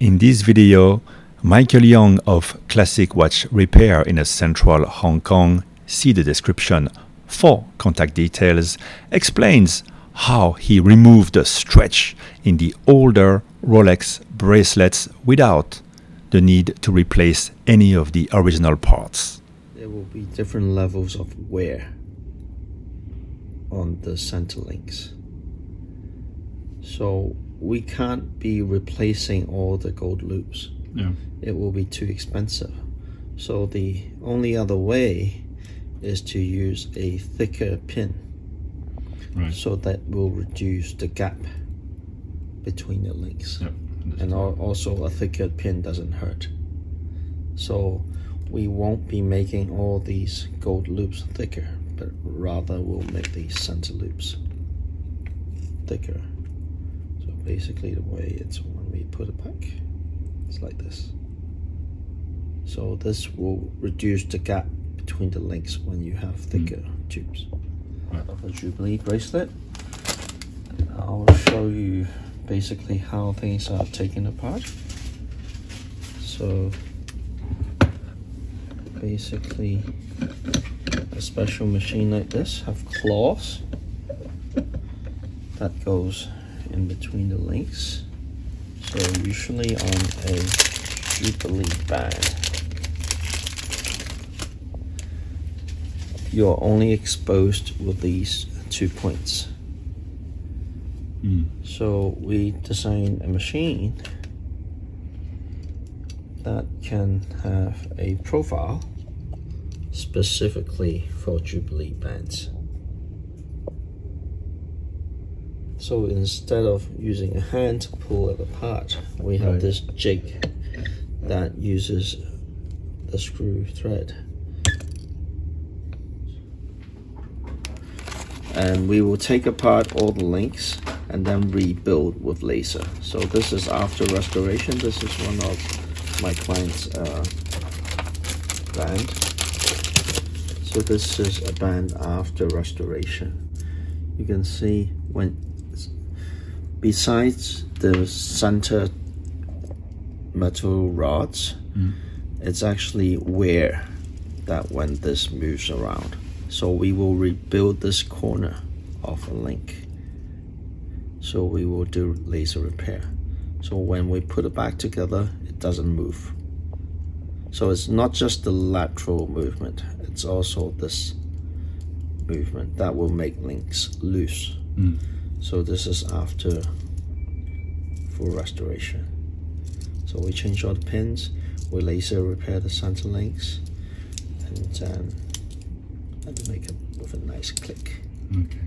In this video, Michael Young of Classic Watch Repair in central Hong Kong, see the description for contact details, explains how he removed the stretch in the older Rolex bracelets without the need to replace any of the original parts. There will be different levels of wear on the center links. So we can't be replacing all the gold loops. Yeah. It will be too expensive. So the only other way is to use a thicker pin. Right. So that will reduce the gap between the links. Yep. And also a thicker pin doesn't hurt. So we won't be making all these gold loops thicker, but rather we'll make these center loops thicker. So basically the way it's when we put it back, it's like this. So this will reduce the gap between the links when you have thicker tubes. Right. Of a Jubilee bracelet, and I'll show you basically how things are taken apart. So basically a special machine like this have claws that goes in between the links. So usually on a Jubilee band, you're only exposed with these 2 points. So we designed a machine that can have a profile specifically for Jubilee bands. So instead of using a hand to pull it apart, we have this jig that uses the screw thread. And we will take apart all the links and then rebuild with laser. So this is after restoration. This is one of my client's band. So this is a band after restoration. You can see when, besides the center metal rods, it's actually wear that when this moves around. So we will rebuild this corner of a link. So we will do laser repair. So when we put it back together, it doesn't move. So it's not just the lateral movement, it's also this movement that will make links loose. So this is after full restoration. So we change all the pins, we laser repair the center links, and make it with a nice click. Okay.